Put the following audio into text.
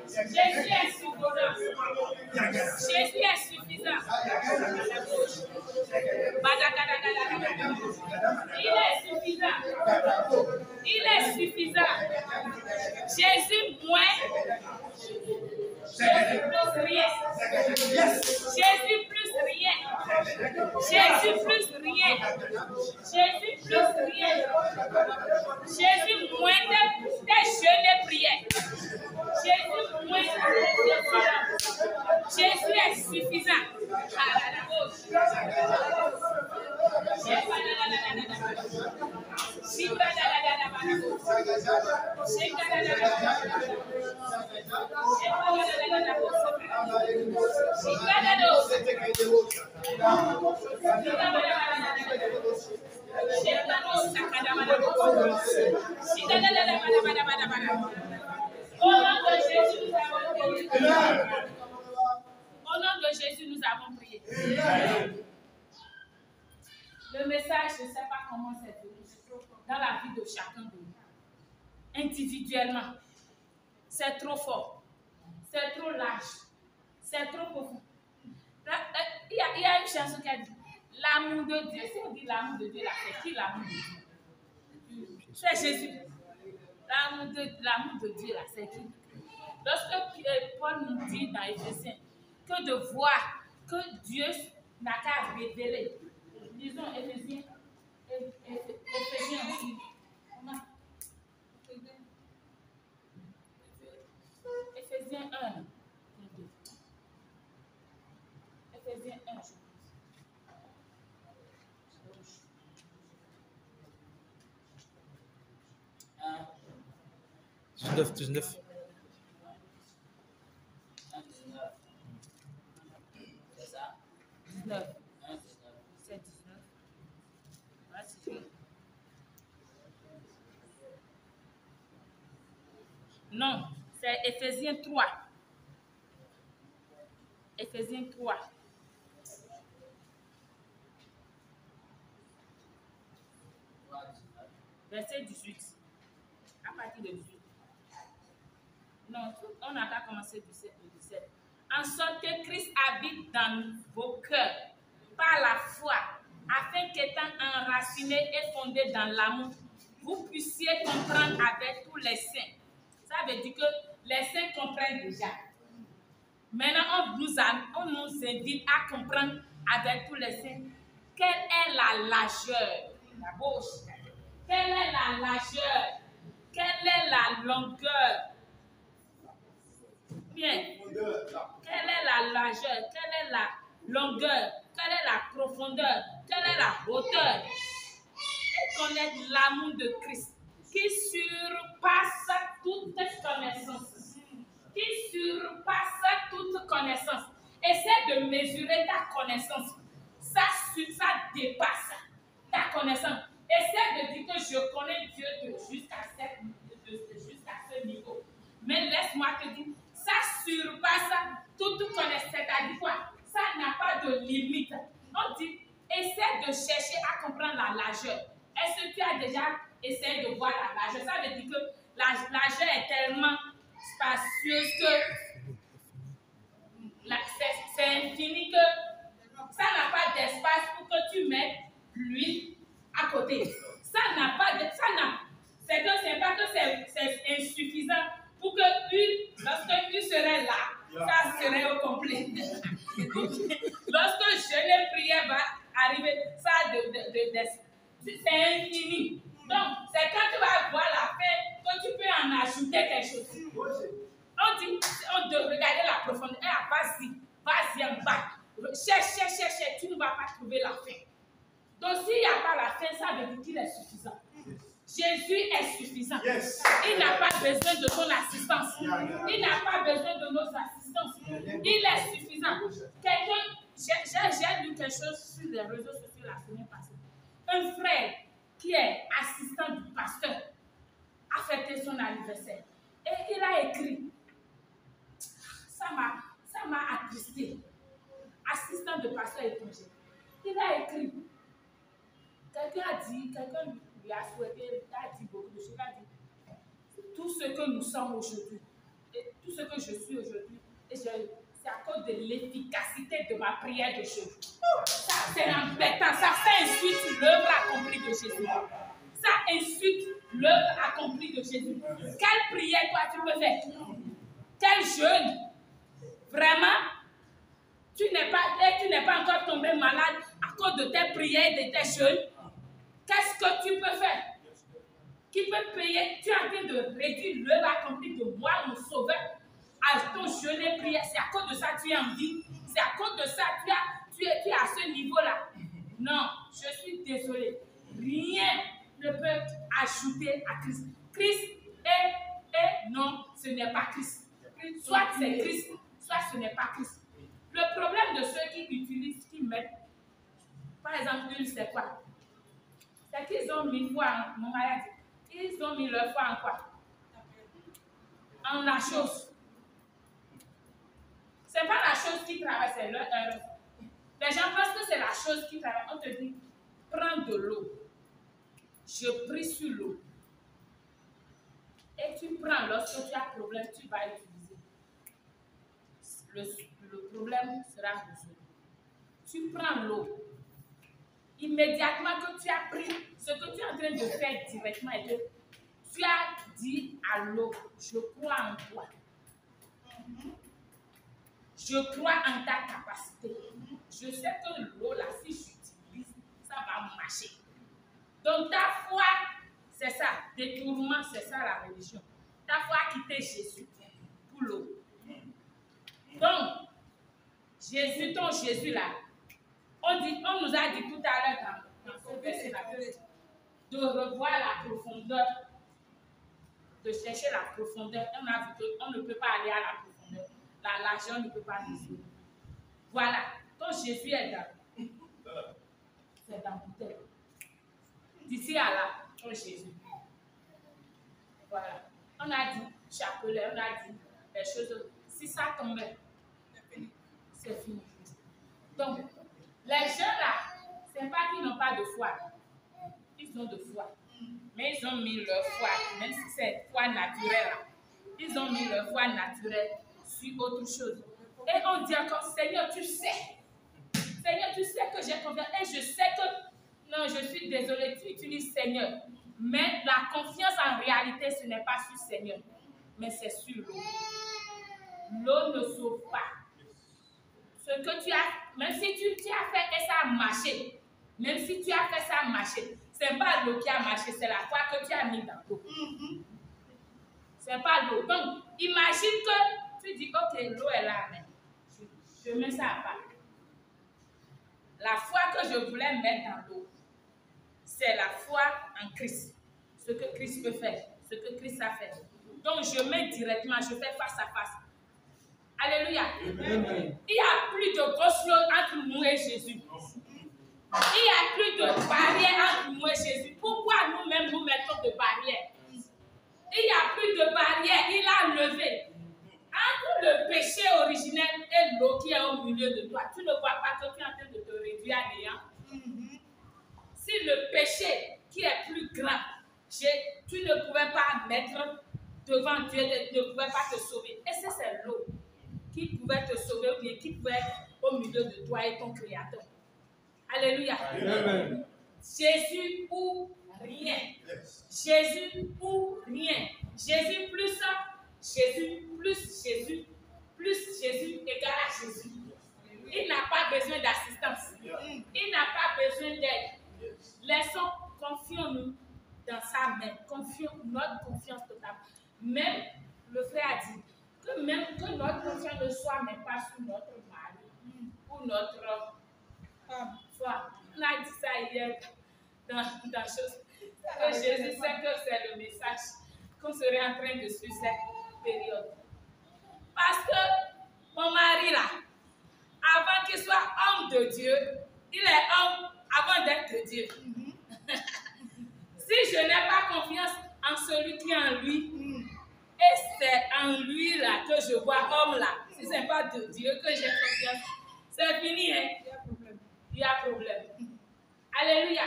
Jésus est suffisant. Jésus est suffisant. Il est suffisant. Il est suffisant. Jésus moins. Jésus plus rien. Jésus plus rien. Jésus plus rien. Jésus plus rien. Jésus moins des jeûnes et prières. Jésus moins Jésus est suffisant. Au nom de Jésus, nous avons prié. Le message, je ne sais pas comment c'est venu dans la vie de chacun de nous. Individuellement, c'est trop fort, c'est trop large, c'est trop profond. Il y a une chanson qui a dit l'amour de Dieu. Si on dit l'amour de Dieu, là, c'est qui l'amour de Dieu? C'est Jésus. L'amour de Dieu, là, c'est qui? Lorsque Paul nous dit dans Éphésiens que de voir que Dieu n'a qu'à révéler, disons Éphésiens 1. Éphésiens 1. Éphésiens 1. 19. C'est ça? 19. C'est 19. Non, c'est Éphésiens 3. Éphésiens 3. Verset 18. À partir de 18. Non, on n'a qu'à commencer du 17. En sorte que Christ habite dans vos cœurs par la foi, afin qu'étant enracinés et fondés dans l'amour, vous puissiez comprendre avec tous les saints. Ça veut dire que les saints comprennent déjà. Maintenant, on nous invite à comprendre avec tous les saints quelle est la largeur, la bouche, quelle est la largeur, quelle est la longueur. Bien. Quelle est la largeur, quelle est la longueur, quelle est la profondeur, quelle est la hauteur. Et connaître l'amour de Christ qui surpasse toute connaissance. Qui surpasse toute connaissance. Essaie de mesurer ta connaissance. Ça dépasse ta connaissance. Essaie de dire que je connais Dieu jusqu'à ce niveau. Mais laisse-moi te dire, ça surpasse toute connaissance. C'est-à-dire quoi? Ça n'a pas de limite. On dit, essaie de chercher à comprendre la largeur. Est-ce que tu as déjà essayé de voir la largeur? Ça veut dire que la largeur est tellement spacieuse que c'est infini que ça n'a pas d'espace pour que tu mettes l'huile à côté. Ça n'a pas de... c'est pas que c'est insuffisant pour que lorsque l'huile serait là, ça serait au complet. Lorsque jeûne et prière va arriver, ça c'est infini. Donc, c'est quand tu vas voir la fin que tu peux en ajouter quelque chose. On dit, on doit regarder la profondeur. Vas-y en bas. Cherche, tu ne vas pas trouver la fin. Donc, s'il n'y a pas la fin, ça veut dire qu'il est suffisant. Jésus est suffisant. Yes. Il n'a pas besoin de ton assistance. Il n'a pas besoin de nos assistances. Il est suffisant. J'ai lu quelque chose sur les réseaux sociaux la semaine passée. Un frère qui est assistant du pasteur a fêté son anniversaire. Et il a écrit. Ça m'a attristé. Assistant de pasteur étranger. Il a écrit. Quelqu'un lui a souhaité, il a dit beaucoup de choses. Il a dit, tout ce que nous sommes aujourd'hui, et tout ce que je suis aujourd'hui, c'est à cause de l'efficacité de ma prière de Jésus. Ça, c'est embêtant. Ça insulte l'œuvre accomplie de Jésus. Ça insulte l'œuvre accomplie de Jésus. Quelle prière toi tu peux faire? Quel jeûne? Vraiment? Tu n'es pas encore tombé malade à cause de tes prières et de tes jeûnes? Qu'est-ce que tu peux faire? Qui peut payer? Tu es en train de réduire l'œuvre accomplie de moi, mon sauveur, à ton jeûne et prière. C'est à cause de ça que tu es en vie. C'est à cause de ça que tu es à ce niveau-là. Non, je suis désolée. Rien ne peut ajouter à Christ. Christ est non, ce n'est pas Christ. Soit c'est Christ, soit ce n'est pas Christ. Le problème de ceux qui utilisent, qui mettent, par exemple, l'huile, c'est quoi? C'est qu'ils ont mis foi en, mon mari a dit, ils ont mis leur foi en quoi? En la chose. C'est pas la chose qui travaille, c'est leur erreur. Les gens pensent que c'est la chose qui travaille. On te dit, prends de l'eau. Je prie sur l'eau. Et tu prends, lorsque tu as un problème, tu vas utiliser. Le problème sera résolu. Tu prends l'eau. Immédiatement que tu as pris ce que tu es en train de faire directement et que tu as dit à l'eau, je crois en toi. Je crois en ta capacité. Je sais que l'eau là, si j'utilise, ça va marcher. Donc ta foi, c'est ça. Détournement, c'est ça la religion. Ta foi a quitté Jésus pour l'eau. Donc, Jésus, ton Jésus là, on nous a dit tout à l'heure dans ce verset-là de revoir la profondeur, de chercher la profondeur. On ne peut pas aller à la profondeur. La largeur ne peut pas nous suivre. Voilà, ton Jésus est dans. C'est dans ton tête. D'ici à là, ton Jésus. Voilà. On a dit chapelet, on a dit les choses. Si ça tombait, c'est fini. Donc, les gens là, ce n'est pas qu'ils n'ont pas de foi. Ils ont de foi. Mais ils ont mis leur foi, même si c'est foi naturelle, ils ont mis leur foi naturelle sur autre chose. Et on dit encore, Seigneur, tu sais. Seigneur, tu sais que j'ai confiance. Et je sais que, non, je suis désolée, tu utilises Seigneur. Mais la confiance en réalité, ce n'est pas sur Seigneur, mais c'est sur l'eau. L'eau ne sauve pas. Ce que tu as, même si tu as fait et ça a marché, même si tu as fait ça marcher, c'est pas l'eau qui a marché, c'est la foi que tu as mis dans l'eau. C'est pas l'eau. Donc, imagine que tu dis, ok, l'eau est là, mais je mets ça à part. La foi que je voulais mettre dans l'eau, c'est la foi en Christ. Ce que Christ peut faire, ce que Christ a fait. Donc, je mets directement, je fais face à face. Alléluia. Amen. Il n'y a plus de grosse chose entre nous et Jésus. Il n'y a plus de barrière entre nous et Jésus. Pourquoi nous-mêmes nous mettons de barrières? Il n'y a plus de barrière. Il a levé. Entre le péché originel et l'eau qui est au milieu de toi, tu ne vois pas que tu es en train de te réduire à néant. Si le péché qui est plus grand, tu ne pouvais pas mettre devant Dieu, ne pouvait pas te sauver. Et c'est l'eau qui pouvait te sauver ou bien qui pouvait être au milieu de toi et ton Créateur. Alléluia. Amen. Jésus ou rien. Jésus ou rien. Jésus plus Jésus plus Jésus plus Jésus égale à Jésus. Il n'a pas besoin d'assistance. Il n'a pas besoin d'aide. Laissons, confions-nous dans sa main. Confions notre confiance totale. Même le frère a dit que même que notre confiance ne soit même pas sur notre mari ou notre foi. On a dit ça hier dans chose. Que Jésus sait que c'est le message qu'on serait en train de suivre cette période. Parce que mon mari là, avant qu'il soit homme de Dieu, il est homme avant d'être Dieu. Si je n'ai pas confiance en celui qui est en lui, et c'est en lui là que je vois homme là, si ce n'est pas de Dieu que j'ai confiance, c'est fini, hein? Il y a problème. Alléluia.